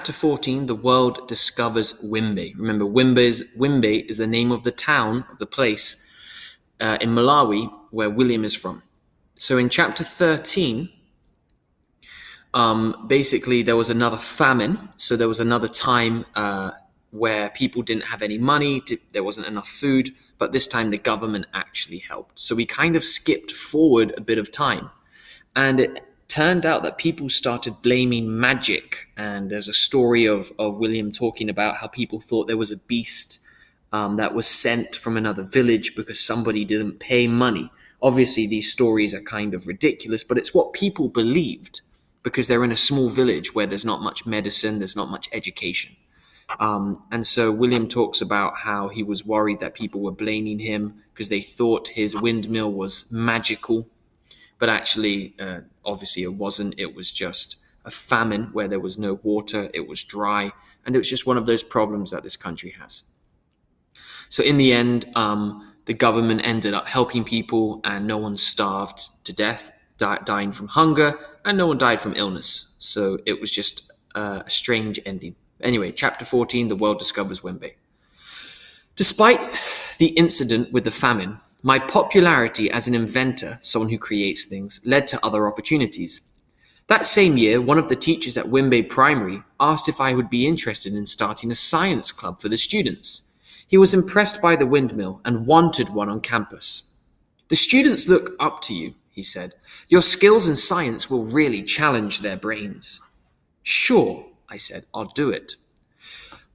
chapter 14, the world discovers Wembe. Remember, Wembe is the name of the town, of the place in Malawi where William is from. So in chapter 13, basically there was another famine. So there was another time where people didn't have any money, there wasn't enough food, but this time the government actually helped. So we kind of skipped forward a bit of time. And it turned out that people started blaming magic. And there's a story of William talking about how people thought there was a beast that was sent from another village because somebody didn't pay money. Obviously, these stories are kind of ridiculous, but it's what people believed because they're in a small village where there's not much medicine, there's not much education. And so William talks about how he was worried that people were blaming him because they thought his windmill was magical. But actually, obviously it wasn't. It was just a famine where there was no water, it was dry, and it was just one of those problems that this country has. So in the end, the government ended up helping people and no one starved to death, dying from hunger, and no one died from illness. So it was just a strange ending. Anyway, chapter 14, the world discovers Wembe. Despite the incident with the famine, my popularity as an inventor, someone who creates things, led to other opportunities. That same year, one of the teachers at Wembe Primary asked if I would be interested in starting a science club for the students. He was impressed by the windmill and wanted one on campus. "The students look up to you," he said. "Your skills in science will really challenge their brains." "Sure," I said, "I'll do it."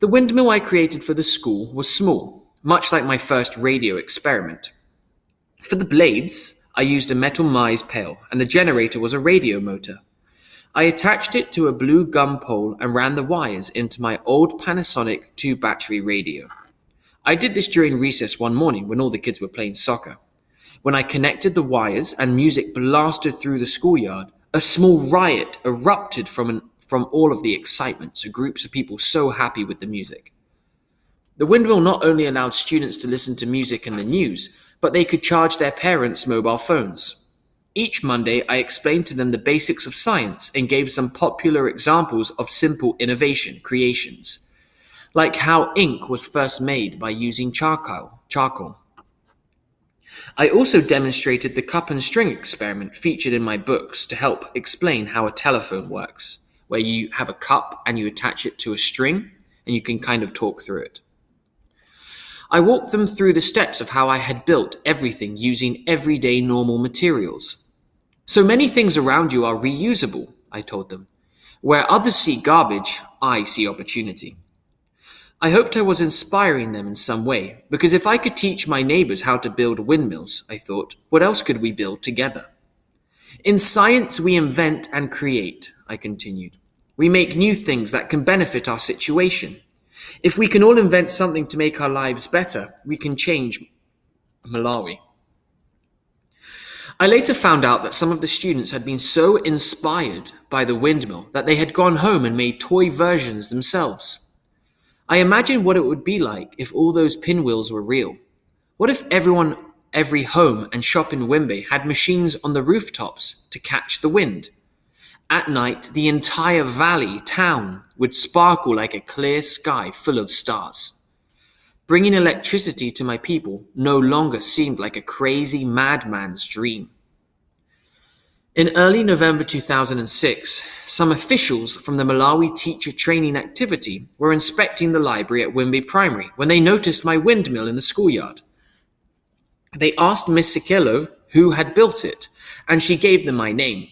The windmill I created for the school was small, much like my first radio experiment. For the blades, I used a metal maize pail, and the generator was a radio motor. I attached it to a blue gum pole and ran the wires into my old Panasonic 2-battery radio. I did this during recess one morning when all the kids were playing soccer. When I connected the wires and music blasted through the schoolyard, a small riot erupted from all of the excitement, so groups of people so happy with the music. The windmill not only allowed students to listen to music and the news, but they could charge their parents' mobile phones. Each Monday, I explained to them the basics of science and gave some popular examples of simple innovation creations, like how ink was first made by using charcoal. I also demonstrated the cup and string experiment featured in my books to help explain how a telephone works, where you have a cup and you attach it to a string and you can kind of talk through it. I walked them through the steps of how I had built everything using everyday normal materials. "So many things around you are reusable," I told them. "Where others see garbage, I see opportunity." I hoped I was inspiring them in some way, because if I could teach my neighbors how to build windmills, I thought, what else could we build together? "In science, we invent and create," I continued. "We make new things that can benefit our situation. If we can all invent something to make our lives better, we can change Malawi." I later found out that some of the students had been so inspired by the windmill that they had gone home and made toy versions themselves. I imagined what it would be like if all those pinwheels were real. What if every home and shop in Wembe had machines on the rooftops to catch the wind? At night, the entire town would sparkle like a clear sky full of stars. Bringing electricity to my people no longer seemed like a crazy madman's dream. In early November 2006, some officials from the Malawi Teacher Training Activity were inspecting the library at Wembe Primary when they noticed my windmill in the schoolyard. They asked Miss Sikelo who had built it, and she gave them my name.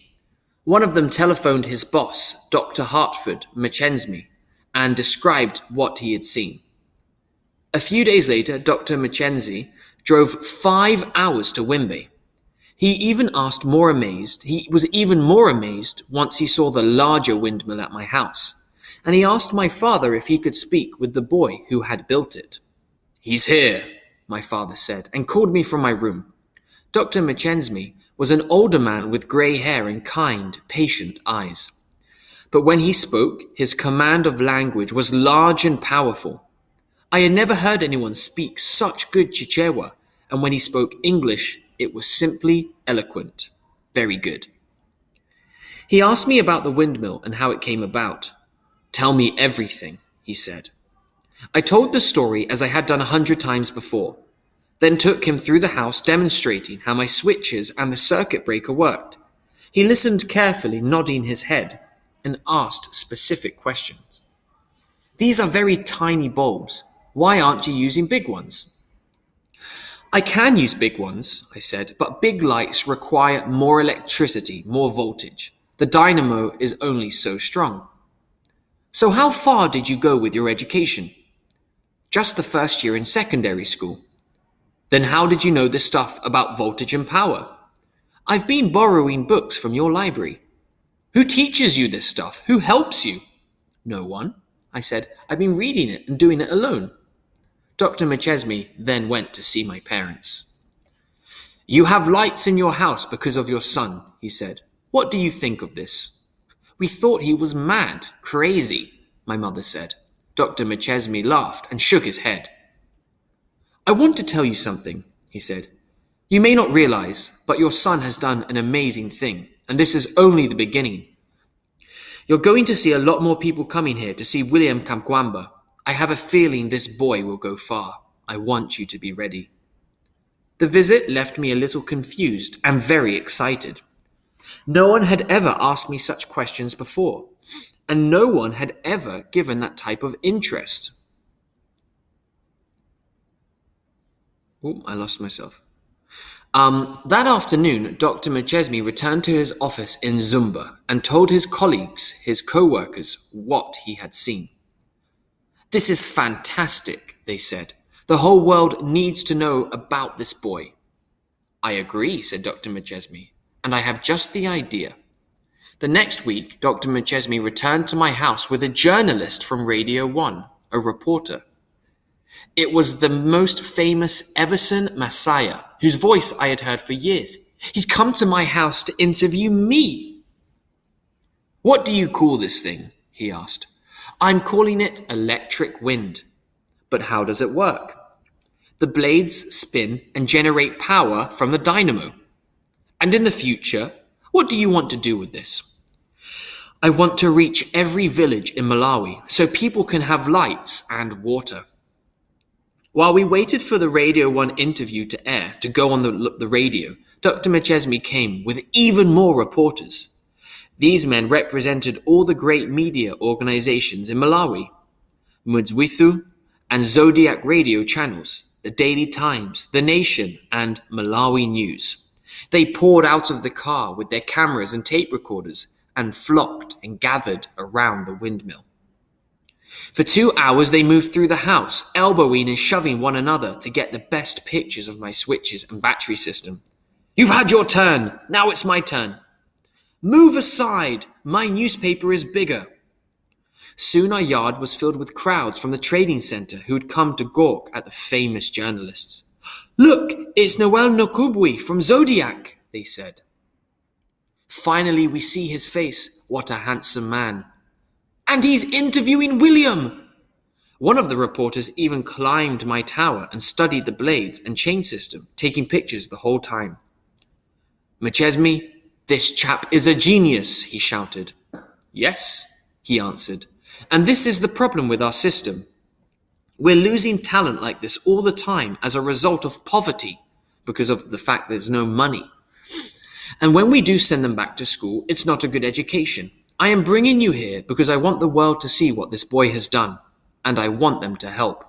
One of them telephoned his boss, Dr. Hartford Mchenzmi, and described what he had seen. A few days later, Dr. Mchenzi drove 5 hours to Wembe. He was even more amazed once he saw the larger windmill at my house, and he asked my father if he could speak with the boy who had built it. "He's here," my father said, and called me from my room. Dr. Mchenzmi was an older man with grey hair and kind, patient eyes. But when he spoke, his command of language was large and powerful. I had never heard anyone speak such good Chichewa, and when he spoke English, it was simply eloquent. Very good. He asked me about the windmill and how it came about. "Tell me everything," he said. I told the story as I had done 100 times before, then took him through the house demonstrating how my switches and the circuit breaker worked. He listened carefully, nodding his head, and asked specific questions. "These are very tiny bulbs. Why aren't you using big ones?" "I can use big ones," I said, "but big lights require more electricity, more voltage. The dynamo is only so strong." "So how far did you go with your education?" "Just the first year in secondary school." "Then how did you know this stuff about voltage and power?" "I've been borrowing books from your library." "Who teaches you this stuff? Who helps you?" "No one," I said. "I've been reading it and doing it alone." Dr. McChesney then went to see my parents. "You have lights in your house because of your son," he said. "What do you think of this?" "We thought he was mad, crazy," my mother said. Dr. McChesney laughed and shook his head. "I want to tell you something," he said. "You may not realize, but your son has done an amazing thing, and this is only the beginning. You're going to see a lot more people coming here to see William Kamkwamba. I have a feeling this boy will go far. I want you to be ready." The visit left me a little confused and very excited. No one had ever asked me such questions before, and no one had ever given that type of interest. Oh, I lost myself. That afternoon, Dr. McChesney returned to his office in Zumba and told his colleagues, his co-workers, what he had seen. "This is fantastic," they said. "The whole world needs to know about this boy." "I agree," said Dr. McChesney, "and I have just the idea." The next week, Dr. McChesney returned to my house with a journalist from Radio 1, a reporter. It was the most famous Everson Masaya, whose voice I had heard for years. He'd come to my house to interview me. "What do you call this thing?" he asked. "I'm calling it electric wind." "But how does it work?" "The blades spin and generate power from the dynamo." "And in the future, what do you want to do with this?" "I want to reach every village in Malawi so people can have lights and water." While we waited for the Radio 1 interview to air, to go on the radio, Dr. McChesney came with even more reporters. These men represented all the great media organizations in Malawi, Mudzwithu and Zodiac radio channels, the Daily Times, The Nation, and Malawi News. They poured out of the car with their cameras and tape recorders and flocked and gathered around the windmill. For 2 hours they moved through the house, elbowing and shoving one another to get the best pictures of my switches and battery system. "You've had your turn, now it's my turn." "Move aside, my newspaper is bigger." Soon our yard was filled with crowds from the trading center who had come to gawk at the famous journalists. "Look, it's Noel Nokubwi from Zodiac," they said. "Finally we see his face, what a handsome man. And he's interviewing William." One of the reporters even climbed my tower and studied the blades and chain system, taking pictures the whole time. "McChesney, this chap is a genius," he shouted. "Yes," he answered, "and this is the problem with our system. We're losing talent like this all the time as a result of poverty, because of the fact there's no money. And when we do send them back to school, it's not a good education. I am bringing you here because I want the world to see what this boy has done, and I want them to help."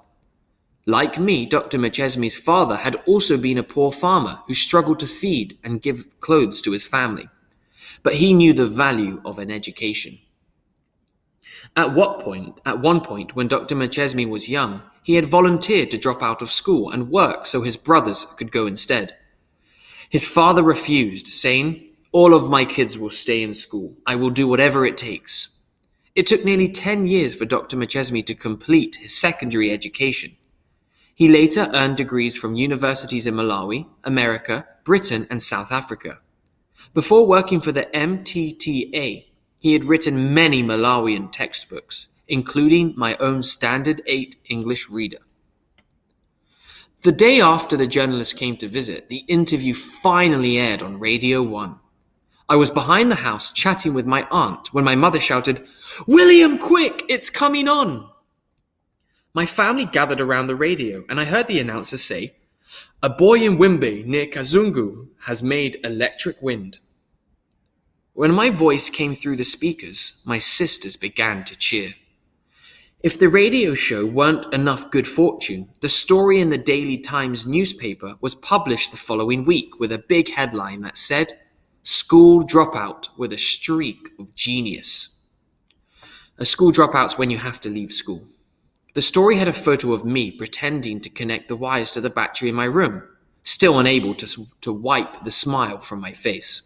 Like me, Dr. McChesney's father had also been a poor farmer who struggled to feed and give clothes to his family. But he knew the value of an education. At one point, when Dr. McChesney was young, he had volunteered to drop out of school and work so his brothers could go instead. His father refused, saying, "All of my kids will stay in school. I will do whatever it takes." It took nearly 10 years for Dr. McChesney to complete his secondary education. He later earned degrees from universities in Malawi, America, Britain, and South Africa. Before working for the MTTA, he had written many Malawian textbooks, including my own Standard 8 English reader. The day after the journalist came to visit, the interview finally aired on Radio 1. I was behind the house chatting with my aunt when my mother shouted, "William, quick, it's coming on!" My family gathered around the radio, and I heard the announcer say, "A boy in Wembe near Kazungu has made electric wind." When my voice came through the speakers, my sisters began to cheer. If the radio show weren't enough good fortune, the story in the Daily Times newspaper was published the following week with a big headline that said, "School dropout with a streak of genius." A school dropout's when you have to leave school. The story had a photo of me pretending to connect the wires to the battery in my room, still unable to wipe the smile from my face.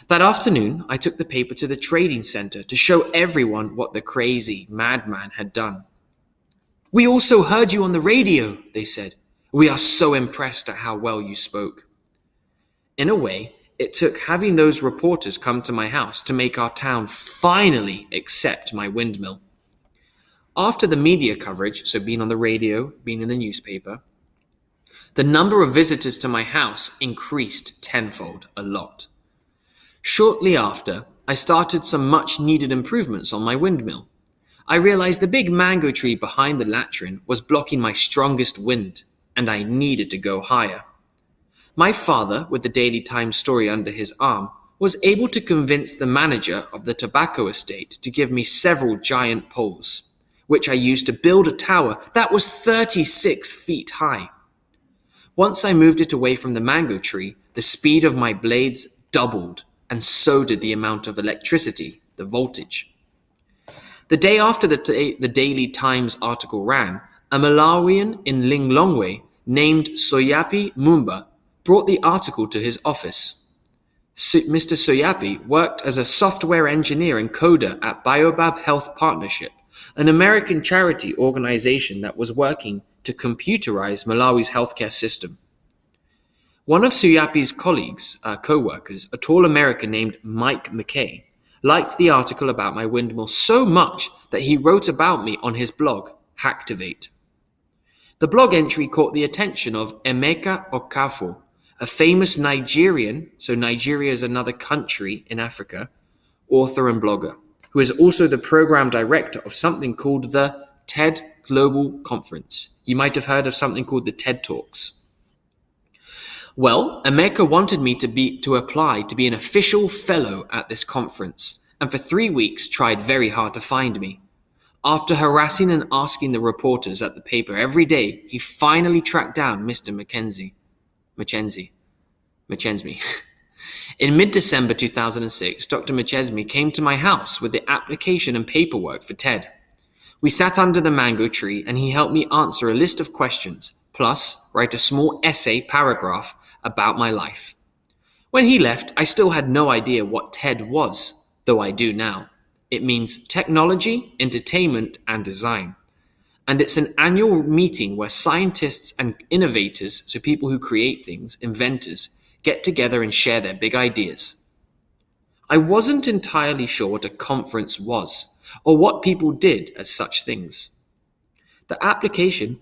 That afternoon, I took the paper to the trading center to show everyone what the crazy madman had done. "We also heard you on the radio," they said. "We are so impressed at how well you spoke." In a way, it took having those reporters come to my house to make our town finally accept my windmill. After the media coverage, so being on the radio, being in the newspaper, the number of visitors to my house increased tenfold, a lot. Shortly after, I started some much-needed improvements on my windmill. I realized the big mango tree behind the latrine was blocking my strongest wind, and I needed to go higher. My father, with the Daily Times story under his arm, was able to convince the manager of the tobacco estate to give me several giant poles, which I used to build a tower that was 36 feet high. Once I moved it away from the mango tree, the speed of my blades doubled, and so did the amount of electricity, the voltage. The day after the Daily Times article ran, a Malawian in Lilongwe named Soyapi Mumba brought the article to his office. Mr. Soyapi worked as a software engineer and coder at Baobab Health Partnership, an American charity organization that was working to computerize Malawi's healthcare system. One of Suyapi's co-workers, a tall American named Mike McKay, liked the article about my windmill so much that he wrote about me on his blog, Hacktivate. The blog entry caught the attention of Emeka Okafor, a famous Nigerian, so Nigeria is another country in Africa, author and blogger, who is also the program director of something called the TED Global Conference. You might have heard of something called the TED Talks. Well, Emeka wanted me to apply to be an official fellow at this conference, and for 3 weeks tried very hard to find me. After harassing and asking the reporters at the paper every day, he finally tracked down Mr. Mackenzie. In mid-December 2006, Dr. McChesney came to my house with the application and paperwork for TED. We sat under the mango tree and he helped me answer a list of questions, plus write a small essay paragraph about my life. When he left, I still had no idea what TED was, though I do now. It means technology, entertainment, and design. And it's an annual meeting where scientists and innovators, so people who create things, inventors, get together and share their big ideas. I wasn't entirely sure what a conference was, or what people did at such things. The application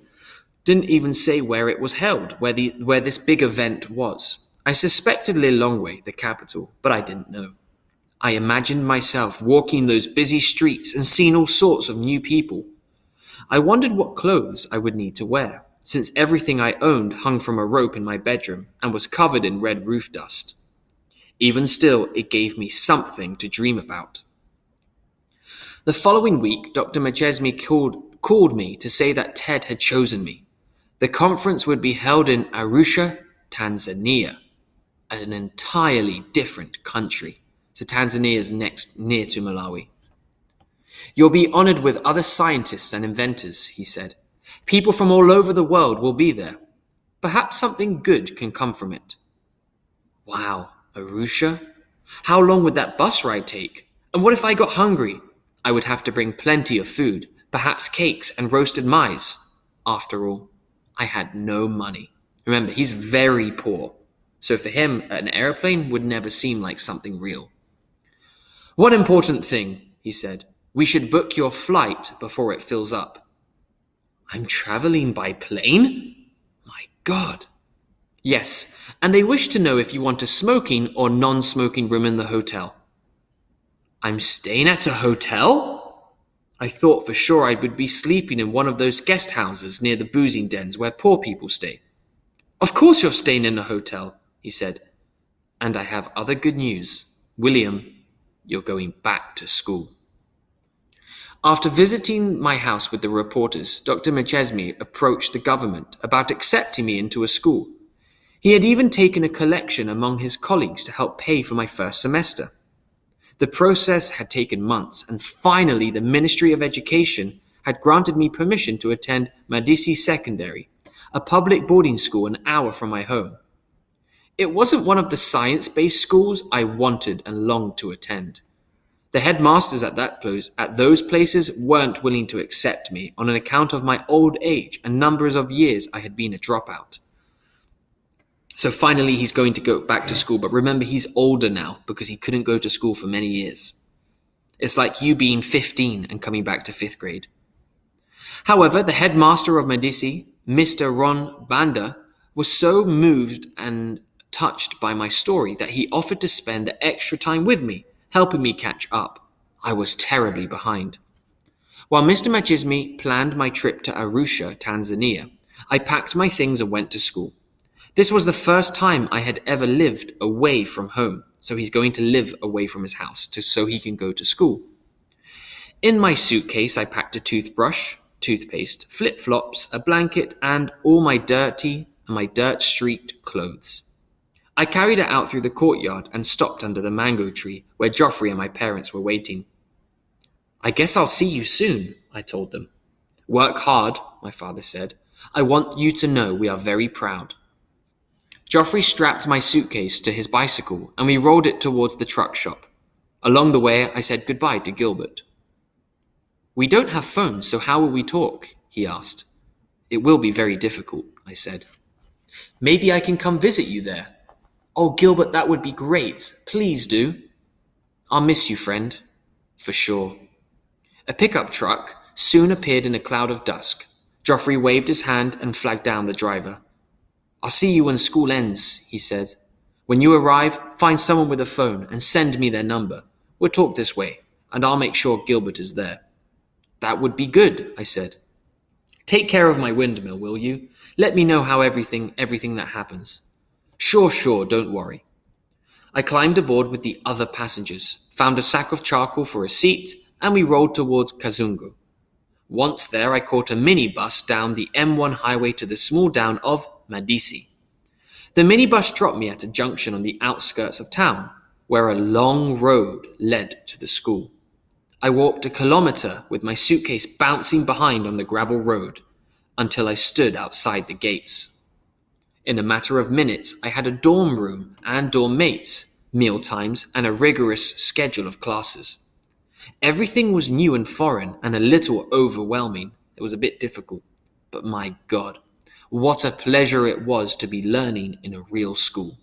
didn't even say where it was held, where this big event was. I suspected Lilongwe, the capital, but I didn't know. I imagined myself walking those busy streets and seeing all sorts of new people. I wondered what clothes I would need to wear, since everything I owned hung from a rope in my bedroom and was covered in red roof dust. Even still, it gave me something to dream about. The following week, Dr. Macchesney called me to say that TED had chosen me. The conference would be held in Arusha, Tanzania, an entirely different country. So Tanzania is near to Malawi. "You'll be honored with other scientists and inventors," he said. "People from all over the world will be there. Perhaps something good can come from it." Wow, Arusha? How long would that bus ride take? And what if I got hungry? I would have to bring plenty of food, perhaps cakes and roasted maize. After all, I had no money. Remember, he's very poor. So for him, an airplane would never seem like something real. "One important thing," he said. "We should book your flight before it fills up." I'm traveling by plane? My God. Yes, and they wish to know if you want a smoking or non-smoking room in the hotel. I'm staying at a hotel? I thought for sure I would be sleeping in one of those guest houses near the boozing dens where poor people stay. Of course you're staying in a hotel, he said. And I have other good news. William, you're going back to school. After visiting my house with the reporters, Dr. McChesney approached the government about accepting me into a school. He had even taken a collection among his colleagues to help pay for my first semester. The process had taken months, and finally the Ministry of Education had granted me permission to attend Medici Secondary, a public boarding school an hour from my home. It wasn't one of the science-based schools I wanted and longed to attend. The headmasters at those places weren't willing to accept me on an account of my old age and numbers of years I had been a dropout. So finally he's going to go back to school, but remember he's older now because he couldn't go to school for many years. It's like you being 15 and coming back to 5th grade. However, the headmaster of Medici, Mr. Ron Banda, was so moved and touched by my story that he offered to spend the extra time with me, helping me catch up. I was terribly behind. While Mr. Machismi planned my trip to Arusha, Tanzania, I packed my things and went to school. This was the first time I had ever lived away from home, so he's going to live away from his house so he can go to school. In my suitcase, I packed a toothbrush, toothpaste, flip-flops, a blanket, and all my dirt-streaked clothes. I carried it out through the courtyard and stopped under the mango tree where Joffrey and my parents were waiting. I guess I'll see you soon, I told them. Work hard, my father said. I want you to know we are very proud. Joffrey strapped my suitcase to his bicycle and we rolled it towards the truck shop. Along the way, I said goodbye to Gilbert. We don't have phones, so how will we talk? He asked. It will be very difficult, I said. Maybe I can come visit you there. Oh, Gilbert, that would be great. Please do. I'll miss you, friend. For sure. A pickup truck soon appeared in a cloud of dust. Joffrey waved his hand and flagged down the driver. I'll see you when school ends, he said. When you arrive, find someone with a phone and send me their number. We'll talk this way, and I'll make sure Gilbert is there. That would be good, I said. Take care of my windmill, will you? Let me know how everything that happens. Sure, don't worry. I climbed aboard with the other passengers, found a sack of charcoal for a seat, and we rolled towards Kazungu. Once there, I caught a minibus down the M1 highway to the small town of Medici. The minibus dropped me at a junction on the outskirts of town, where a long road led to the school. I walked a kilometer with my suitcase bouncing behind on the gravel road until I stood outside the gates. In a matter of minutes, I had a dorm room and dorm mates, meal times, and a rigorous schedule of classes. Everything was new and foreign and a little overwhelming. It was a bit difficult, but my God, what a pleasure it was to be learning in a real school.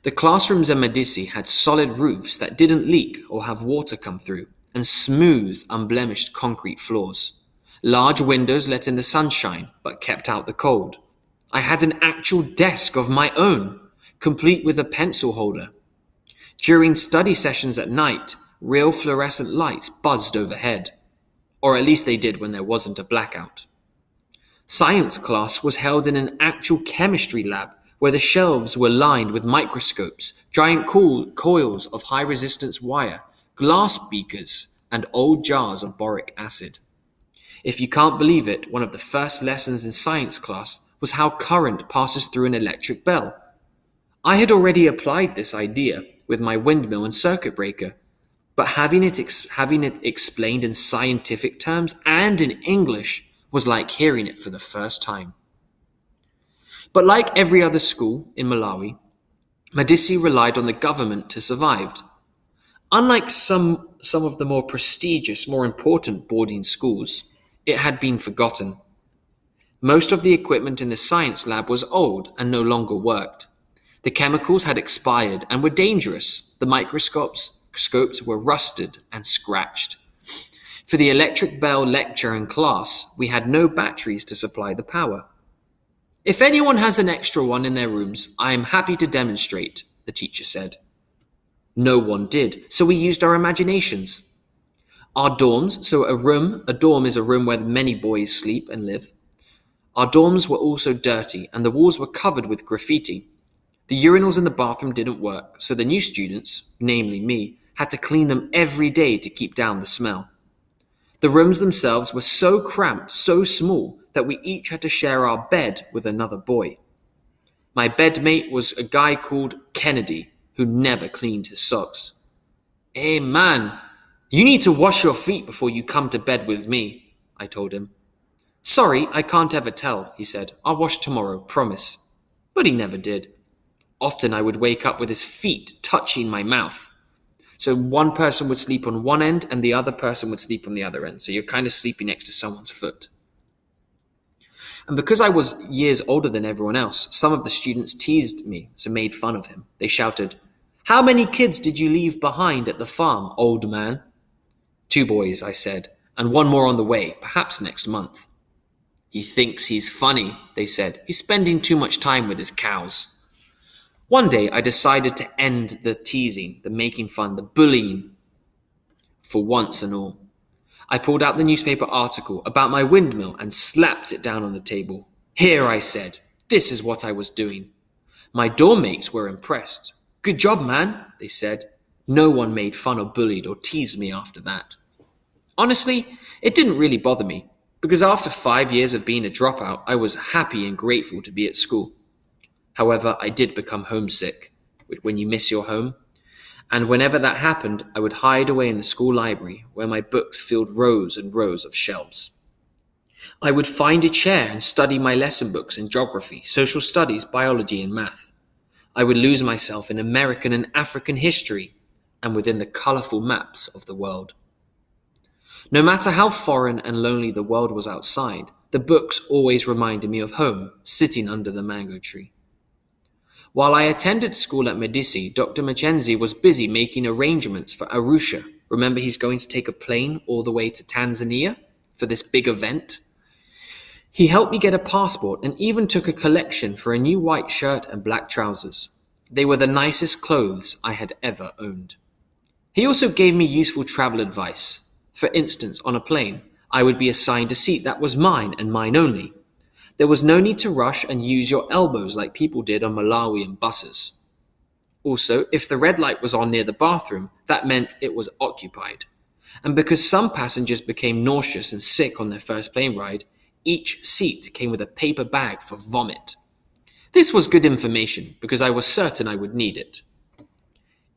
The classrooms in Medici had solid roofs that didn't leak or have water come through, and smooth, unblemished concrete floors. Large windows let in the sunshine, but kept out the cold. I had an actual desk of my own, complete with a pencil holder. During study sessions at night, real fluorescent lights buzzed overhead. Or at least they did when there wasn't a blackout. Science class was held in an actual chemistry lab where the shelves were lined with microscopes, giant coils of high-resistance wire, glass beakers, and old jars of boric acid. If you can't believe it, one of the first lessons in science class was how current passes through an electric bell. I had already applied this idea with my windmill and circuit breaker, but having it explained in scientific terms and in English was like hearing it for the first time. But like every other school in Malawi, Medici relied on the government to survive. Unlike some of the more prestigious, more important boarding schools, it had been forgotten. Most of the equipment in the science lab was old and no longer worked. The chemicals had expired and were dangerous. The microscopes were rusted and scratched. For the electric bell lecture and class, we had no batteries to supply the power. If anyone has an extra one in their rooms, I am happy to demonstrate, the teacher said. No one did, so we used our imaginations. Our dorms, so a dorm is a room where many boys sleep and live. Our dorms were also dirty, and the walls were covered with graffiti. The urinals in the bathroom didn't work, so the new students, namely me, had to clean them every day to keep down the smell. The rooms themselves were so cramped, so small, that we each had to share our bed with another boy. My bedmate was a guy called Kennedy, who never cleaned his socks. Hey man, you need to wash your feet before you come to bed with me, I told him. Sorry, I can't ever tell, he said. I'll wash tomorrow, promise. But he never did. Often I would wake up with his feet touching my mouth. So one person would sleep on one end and the other person would sleep on the other end. So you're kind of sleeping next to someone's foot. And because I was years older than everyone else, some of the students teased me, so made fun of him. They shouted, How many kids did you leave behind at the farm, old man? 2 boys, I said, and 1 more on the way, perhaps next month. He thinks he's funny, they said. He's spending too much time with his cows. One day I decided to end the teasing, the making fun, the bullying, for once and all. I pulled out the newspaper article about my windmill and slapped it down on the table. Here, I said, this is what I was doing. My dorm mates were impressed. Good job, man, they said. No one made fun or bullied or teased me after that. Honestly, it didn't really bother me, because after 5 years of being a dropout, I was happy and grateful to be at school. However, I did become homesick, when you miss your home. And whenever that happened, I would hide away in the school library, where my books filled rows and rows of shelves. I would find a chair and study my lesson books in geography, social studies, biology, and math. I would lose myself in American and African history, and within the colorful maps of the world. No matter how foreign and lonely the world was outside, the books always reminded me of home, sitting under the mango tree. While I attended school at Medici, Dr. Mackenzie was busy making arrangements for Arusha. Remember, he's going to take a plane all the way to Tanzania for this big event. He helped me get a passport and even took a collection for a new white shirt and black trousers. They were the nicest clothes I had ever owned. He also gave me useful travel advice. For instance, on a plane, I would be assigned a seat that was mine and mine only. There was no need to rush and use your elbows like people did on Malawian buses. Also, if the red light was on near the bathroom, that meant it was occupied. And because some passengers became nauseous and sick on their first plane ride, each seat came with a paper bag for vomit. This was good information because I was certain I would need it.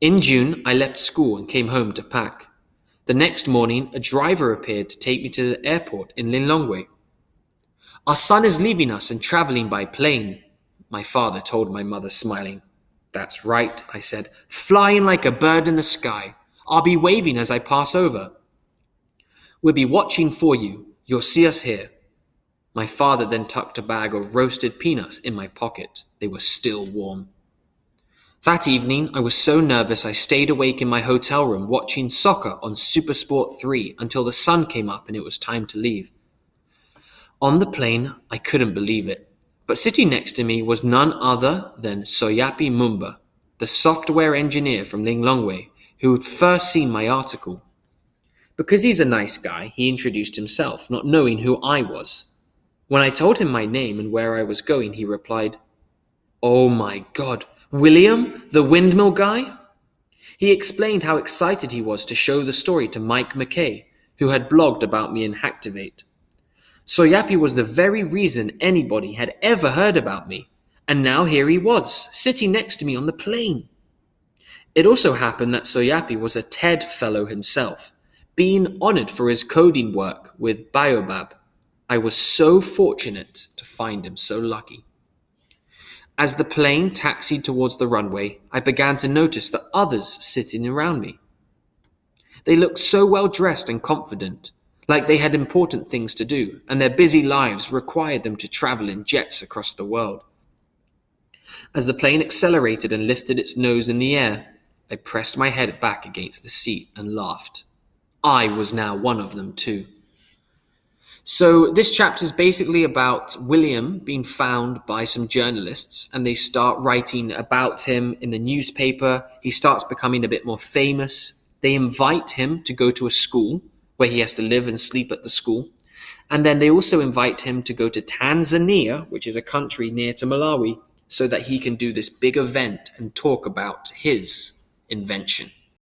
In June, I left school and came home to pack. The next morning, a driver appeared to take me to the airport in Lilongwe. Our son is leaving us and traveling by plane, my father told my mother, smiling. That's right, I said, flying like a bird in the sky. I'll be waving as I pass over. We'll be watching for you. You'll see us here. My father then tucked a bag of roasted peanuts in my pocket. They were still warm. That evening, I was so nervous I stayed awake in my hotel room watching soccer on Supersport 3 until the sun came up and it was time to leave. On the plane, I couldn't believe it, but sitting next to me was none other than Soyapi Mumba, the software engineer from Lilongwe, who had first seen my article. Because he's a nice guy, he introduced himself, not knowing who I was. When I told him my name and where I was going, he replied, Oh my God, William, the windmill guy? He explained how excited he was to show the story to Mike McKay, who had blogged about me in Hacktivate. Soyapi was the very reason anybody had ever heard about me, and now here he was, sitting next to me on the plane. It also happened that Soyapi was a TED fellow himself, being honored for his coding work with Baobab. I was so fortunate to find him, so lucky. As the plane taxied towards the runway, I began to notice the others sitting around me. They looked so well dressed and confident, like they had important things to do, and their busy lives required them to travel in jets across the world. As the plane accelerated and lifted its nose in the air, I pressed my head back against the seat and laughed. I was now one of them too. So this chapter is basically about William being found by some journalists, and they start writing about him in the newspaper. He starts becoming a bit more famous. They invite him to go to a school where he has to live and sleep at the school. And then they also invite him to go to Tanzania, which is a country near to Malawi, so that he can do this big event and talk about his invention.